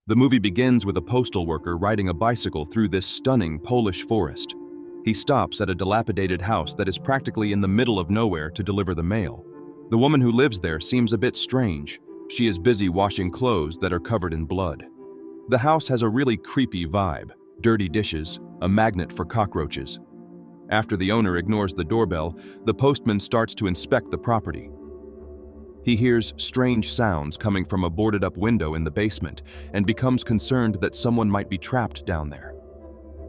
The movie begins with a postal worker riding a bicycle through this stunning Polish forest. He stops at a dilapidated house that is practically in the middle of nowhere to deliver the mail. The woman who lives there seems a bit strange. She is busy washing clothes that are covered in blood. The house has a really creepy vibe: dirty dishes, a magnet for cockroaches. After the owner ignores the doorbell, the postman starts to inspect the property. He hears strange sounds coming from a boarded-up window in the basement and becomes concerned that someone might be trapped down there.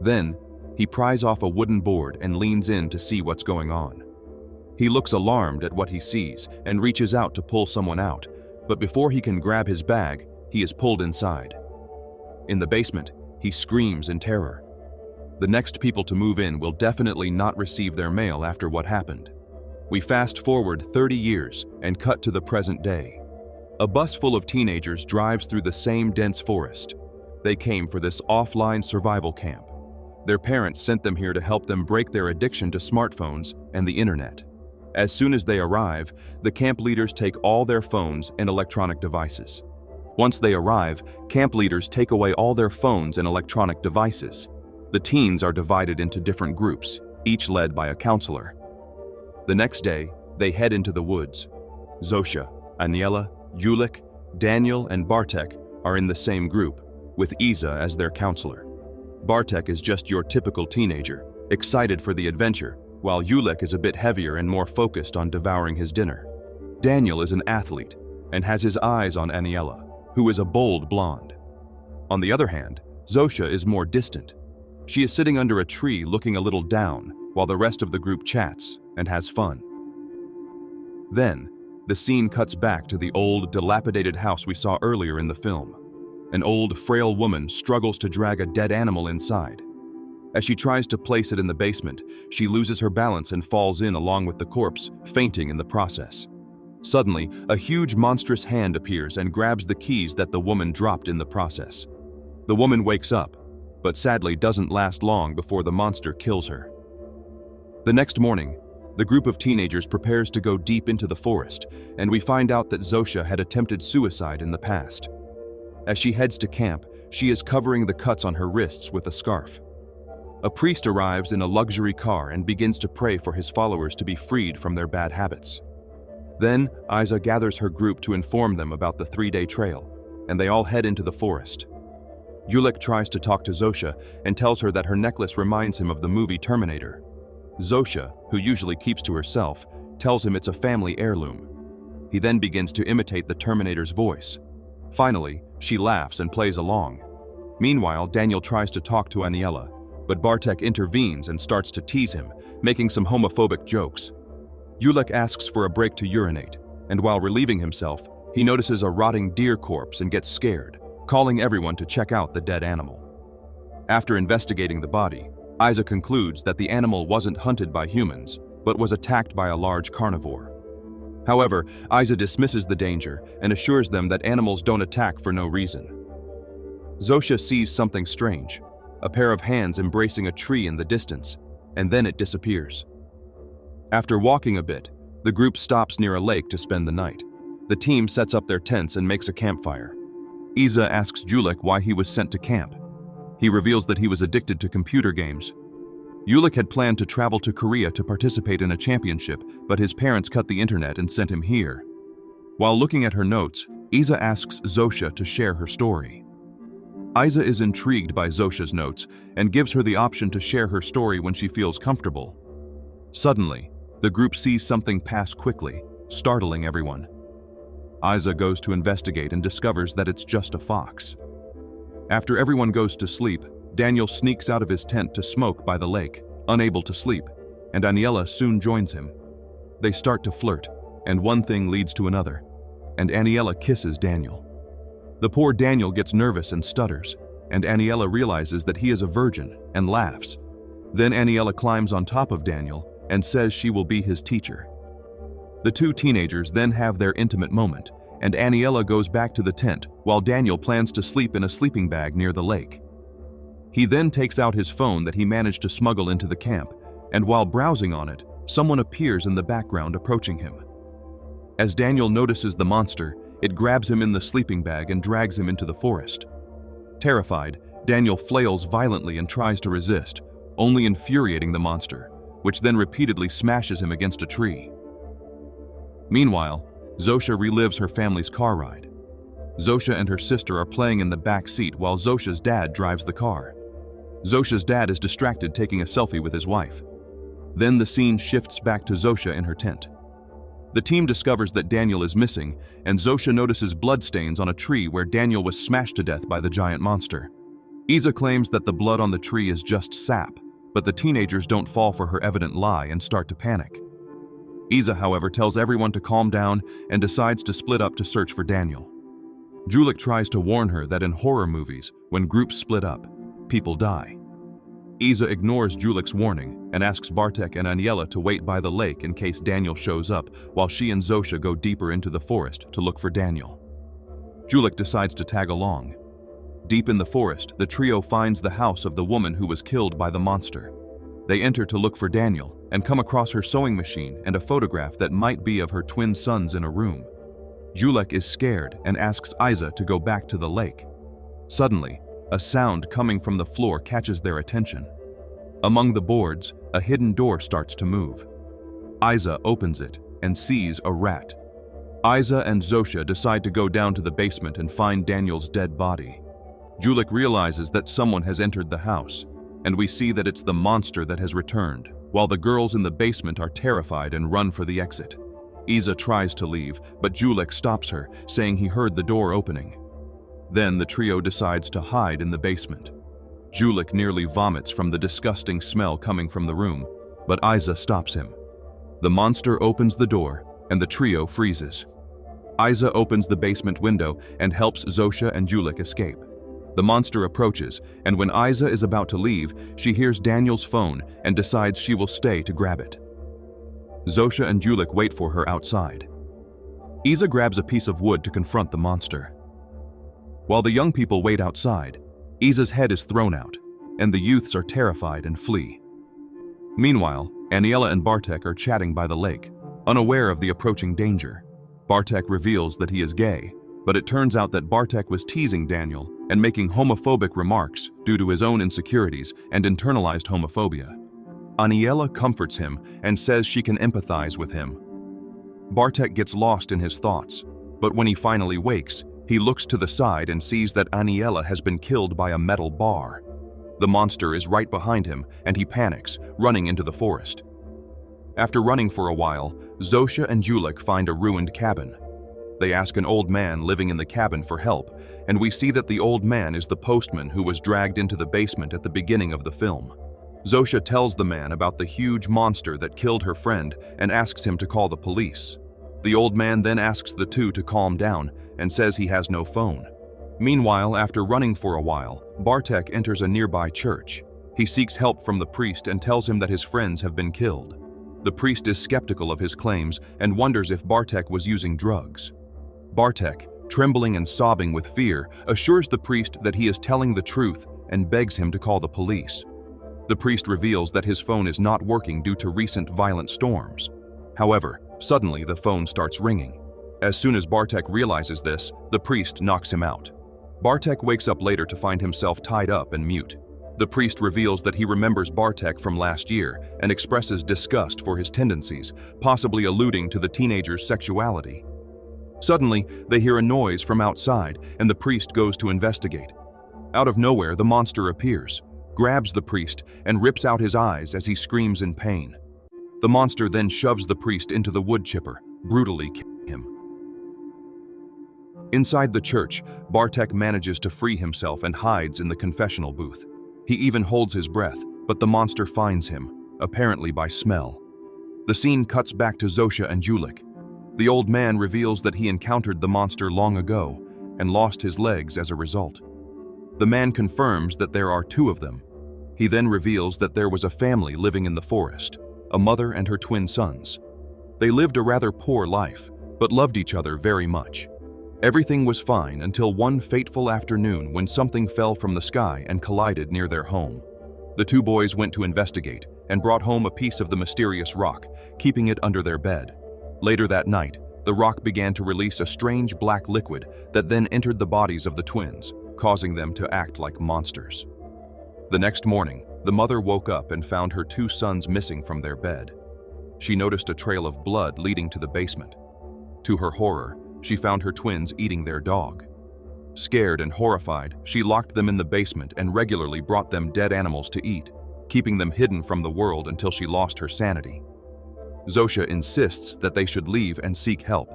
Then, he pries off a wooden board and leans in to see what's going on. He looks alarmed at what he sees and reaches out to pull someone out, but before he can grab his bag, he is pulled inside. In the basement, he screams in terror. The next people to move in will definitely not receive their mail after what happened. We fast forward 30 years and cut to the present day. A bus full of teenagers drives through the same dense forest. They came for this offline survival camp. Their parents sent them here to help them break their addiction to smartphones and the internet. As soon as they arrive, the camp leaders take all their phones and electronic devices. Once they arrive, camp leaders take away all their phones and electronic devices. The teens are divided into different groups, each led by a counselor. The next day, they head into the woods. Zosha, Aniela, Julik, Daniel, and Bartek are in the same group, with Iza as their counselor. Bartek is just your typical teenager, excited for the adventure, while Julik is a bit heavier and more focused on devouring his dinner. Daniel is an athlete and has his eyes on Aniela, who is a bold blonde. On the other hand, Zosha is more distant. She is sitting under a tree looking a little down, while the rest of the group chats and has fun. Then, the scene cuts back to the old, dilapidated house we saw earlier in the film. An old, frail woman struggles to drag a dead animal inside. As she tries to place it in the basement, she loses her balance and falls in along with the corpse, fainting in the process. Suddenly, a huge monstrous hand appears and grabs the keys that the woman dropped in the process. The woman wakes up, but sadly doesn't last long before the monster kills her. The next morning, the group of teenagers prepares to go deep into the forest, and we find out that Zosha had attempted suicide in the past. As she heads to camp, she is covering the cuts on her wrists with a scarf. A priest arrives in a luxury car and begins to pray for his followers to be freed from their bad habits. Then, Iza gathers her group to inform them about the 3-day trail, and they all head into the forest. Julik tries to talk to Zosha and tells her that her necklace reminds him of the movie Terminator. Zosha, who usually keeps to herself, tells him it's a family heirloom. He then begins to imitate the Terminator's voice. Finally, she laughs and plays along. Meanwhile, Daniel tries to talk to Aniela, but Bartek intervenes and starts to tease him, making some homophobic jokes. Julik asks for a break to urinate, and while relieving himself, he notices a rotting deer corpse and gets scared, calling everyone to check out the dead animal. After investigating the body, Iza concludes that the animal wasn't hunted by humans, but was attacked by a large carnivore. However, Iza dismisses the danger and assures them that animals don't attack for no reason. Zosha sees something strange, a pair of hands embracing a tree in the distance, and then it disappears. After walking a bit, the group stops near a lake to spend the night. The team sets up their tents and makes a campfire. Iza asks Julik why he was sent to camp. He reveals that he was addicted to computer games. Julik had planned to travel to Korea to participate in a championship, but his parents cut the internet and sent him here. While looking at her notes, Iza asks Zosha to share her story. Iza is intrigued by Zosha's notes and gives her the option to share her story when she feels comfortable. Suddenly, the group sees something pass quickly, startling everyone. Iza goes to investigate and discovers that it's just a fox. After everyone goes to sleep, Daniel sneaks out of his tent to smoke by the lake, unable to sleep, and Aniela soon joins him. They start to flirt, and one thing leads to another, and Aniela kisses Daniel. The poor Daniel gets nervous and stutters, and Aniela realizes that he is a virgin and laughs. Then Aniela climbs on top of Daniel and says she will be his teacher. The two teenagers then have their intimate moment, and Aniela goes back to the tent while Daniel plans to sleep in a sleeping bag near the lake. He then takes out his phone that he managed to smuggle into the camp, and while browsing on it, someone appears in the background approaching him. As Daniel notices the monster, it grabs him in the sleeping bag and drags him into the forest. Terrified, Daniel flails violently and tries to resist, only infuriating the monster, which then repeatedly smashes him against a tree. Meanwhile, Zosha relives her family's car ride. Zosha and her sister are playing in the back seat while Zosha's dad drives the car. Zosha's dad is distracted taking a selfie with his wife. Then the scene shifts back to Zosha in her tent. The team discovers that Daniel is missing, and Zosha notices bloodstains on a tree where Daniel was smashed to death by the giant monster. Isa claims that the blood on the tree is just sap, but the teenagers don't fall for her evident lie and start to panic. Isa, however, tells everyone to calm down and decides to split up to search for Daniel. Julik tries to warn her that in horror movies, when groups split up, people die. Isa ignores Julik's warning and asks Bartek and Aniela to wait by the lake in case Daniel shows up, while she and Zosha go deeper into the forest to look for Daniel. Julik decides to tag along. Deep in the forest, the trio finds the house of the woman who was killed by the monster. They enter to look for Daniel and come across her sewing machine and a photograph that might be of her twin sons in a room. Julik is scared and asks Isa to go back to the lake. Suddenly, a sound coming from the floor catches their attention. Among the boards, a hidden door starts to move. Isa opens it and sees a rat. Isa and Zosha decide to go down to the basement and find Daniel's dead body. Julik realizes that someone has entered the house, and we see that it's the monster that has returned, while the girls in the basement are terrified and run for the exit. Isa tries to leave, but Julik stops her, saying he heard the door opening. Then the trio decides to hide in the basement. Julik nearly vomits from the disgusting smell coming from the room, but Isa stops him. The monster opens the door, and the trio freezes. Isa opens the basement window and helps Zosha and Julik escape. The monster approaches, and when Isa is about to leave, she hears Daniel's phone and decides she will stay to grab it. Zosha and Julik wait for her outside. Isa grabs a piece of wood to confront the monster. While the young people wait outside, Isa's head is thrown out, and the youths are terrified and flee. Meanwhile, Aniela and Bartek are chatting by the lake, unaware of the approaching danger. Bartek reveals that he is gay, but it turns out that Bartek was teasing Daniel and making homophobic remarks due to his own insecurities and internalized homophobia. Aniela comforts him and says she can empathize with him. Bartek gets lost in his thoughts, but when he finally wakes, he looks to the side and sees that Aniela has been killed by a metal bar. The monster is right behind him, and he panics, running into the forest. After running for a while, Zosha and Julik find a ruined cabin. They ask an old man living in the cabin for help, and we see that the old man is the postman who was dragged into the basement at the beginning of the film. Zosha tells the man about the huge monster that killed her friend and asks him to call the police. The old man then asks the two to calm down and says he has no phone. Meanwhile, after running for a while, Bartek enters a nearby church. He seeks help from the priest and tells him that his friends have been killed. The priest is skeptical of his claims and wonders if Bartek was using drugs. Bartek, trembling and sobbing with fear, assures the priest that he is telling the truth and begs him to call the police. The priest reveals that his phone is not working due to recent violent storms. However, suddenly the phone starts ringing. As soon as Bartek realizes this, the priest knocks him out. Bartek wakes up later to find himself tied up and mute. The priest reveals that he remembers Bartek from last year and expresses disgust for his tendencies, possibly alluding to the teenager's sexuality. Suddenly, they hear a noise from outside, and the priest goes to investigate. Out of nowhere, the monster appears, grabs the priest, and rips out his eyes as he screams in pain. The monster then shoves the priest into the wood chipper, brutally killing him. Inside the church, Bartek manages to free himself and hides in the confessional booth. He even holds his breath, but the monster finds him, apparently by smell. The scene cuts back to Zosha and Julik. The old man reveals that he encountered the monster long ago and lost his legs as a result. The man confirms that there are two of them. He then reveals that there was a family living in the forest, a mother and her twin sons. They lived a rather poor life, but loved each other very much. Everything was fine until one fateful afternoon when something fell from the sky and collided near their home. The two boys went to investigate and brought home a piece of the mysterious rock, keeping it under their bed. Later that night, the rock began to release a strange black liquid that then entered the bodies of the twins, causing them to act like monsters. The next morning, the mother woke up and found her two sons missing from their bed. She noticed a trail of blood leading to the basement. To her horror, she found her twins eating their dog. Scared and horrified, she locked them in the basement and regularly brought them dead animals to eat, keeping them hidden from the world until she lost her sanity. Zosha insists that they should leave and seek help,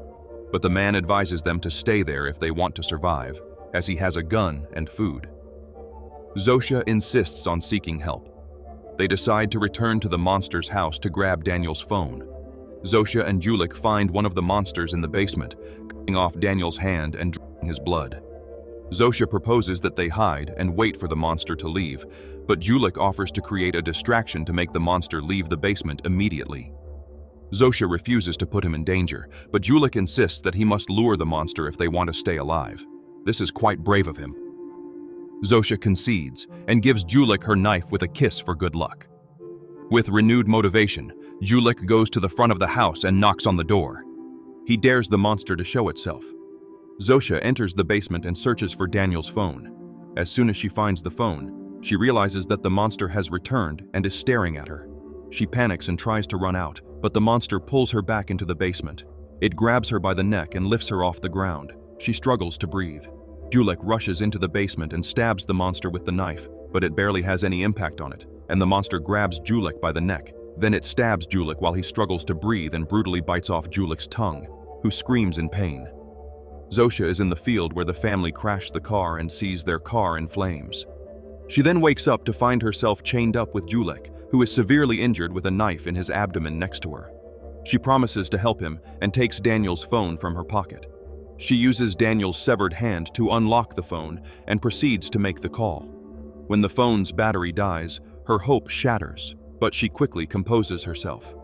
but the man advises them to stay there if they want to survive, as he has a gun and food. Zosha insists on seeking help. They decide to return to the monster's house to grab Daniel's phone. Zosha and Julik find one of the monsters in the basement, cutting off Daniel's hand and drinking his blood. Zosha proposes that they hide and wait for the monster to leave, but Julik offers to create a distraction to make the monster leave the basement immediately. Zosha refuses to put him in danger, but Julik insists that he must lure the monster if they want to stay alive. This is quite brave of him. Zosha concedes and gives Julik her knife with a kiss for good luck. With renewed motivation, Julik goes to the front of the house and knocks on the door. He dares the monster to show itself. Zosha enters the basement and searches for Daniel's phone. As soon as she finds the phone, she realizes that the monster has returned and is staring at her. She panics and tries to run out, but the monster pulls her back into the basement. It grabs her by the neck and lifts her off the ground. She struggles to breathe. Julik rushes into the basement and stabs the monster with the knife, but it barely has any impact on it, and the monster grabs Julik by the neck. Then it stabs Julik while he struggles to breathe and brutally bites off Julik's tongue, who screams in pain. Zosha is in the field where the family crashed the car and sees their car in flames. She then wakes up to find herself chained up with Julik, who is severely injured with a knife in his abdomen next to her. She promises to help him and takes Daniel's phone from her pocket. She uses Daniel's severed hand to unlock the phone and proceeds to make the call. When the phone's battery dies, her hope shatters, but she quickly composes herself.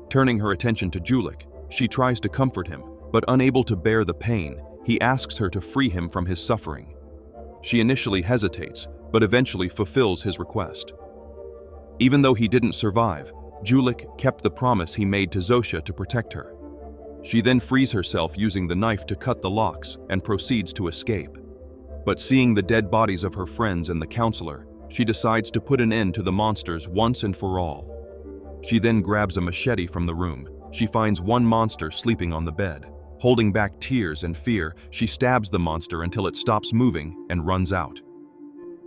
Turning her attention to Julik, she tries to comfort him, but unable to bear the pain, he asks her to free him from his suffering. She initially hesitates, but eventually fulfills his request. Even though he didn't survive, Julik kept the promise he made to Zosha to protect her. She then frees herself using the knife to cut the locks and proceeds to escape. But seeing the dead bodies of her friends and the counselor, she decides to put an end to the monsters once and for all. She then grabs a machete from the room. She finds one monster sleeping on the bed. Holding back tears and fear, she stabs the monster until it stops moving and runs out.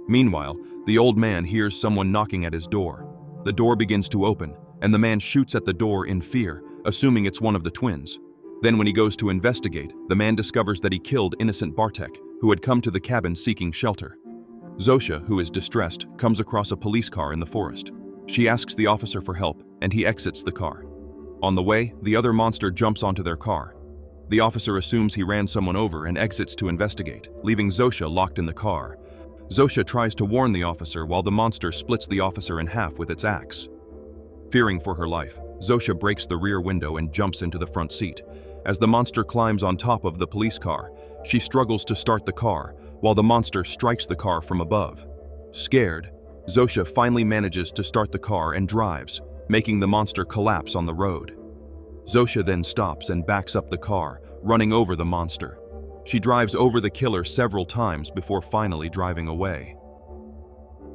Meanwhile, the old man hears someone knocking at his door. The door begins to open, and the man shoots at the door in fear, assuming it's one of the twins. Then when he goes to investigate, the man discovers that he killed innocent Bartek, who had come to the cabin seeking shelter. Zosha, who is distressed, comes across a police car in the forest. She asks the officer for help, and he exits the car. On the way, the other monster jumps onto their car. The officer assumes he ran someone over and exits to investigate, leaving Zosha locked in the car. Zosha tries to warn the officer while the monster splits the officer in half with its axe. Fearing for her life, Zosha breaks the rear window and jumps into the front seat. As the monster climbs on top of the police car, she struggles to start the car, while the monster strikes the car from above. Scared, Zosha finally manages to start the car and drives, making the monster collapse on the road. Zosha then stops and backs up the car, running over the monster. She drives over the killer several times before finally driving away.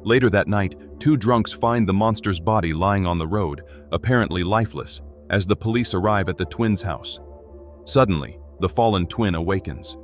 Later that night, two drunks find the monster's body lying on the road, apparently lifeless, as the police arrive at the twins' house. Suddenly, the fallen twin awakens.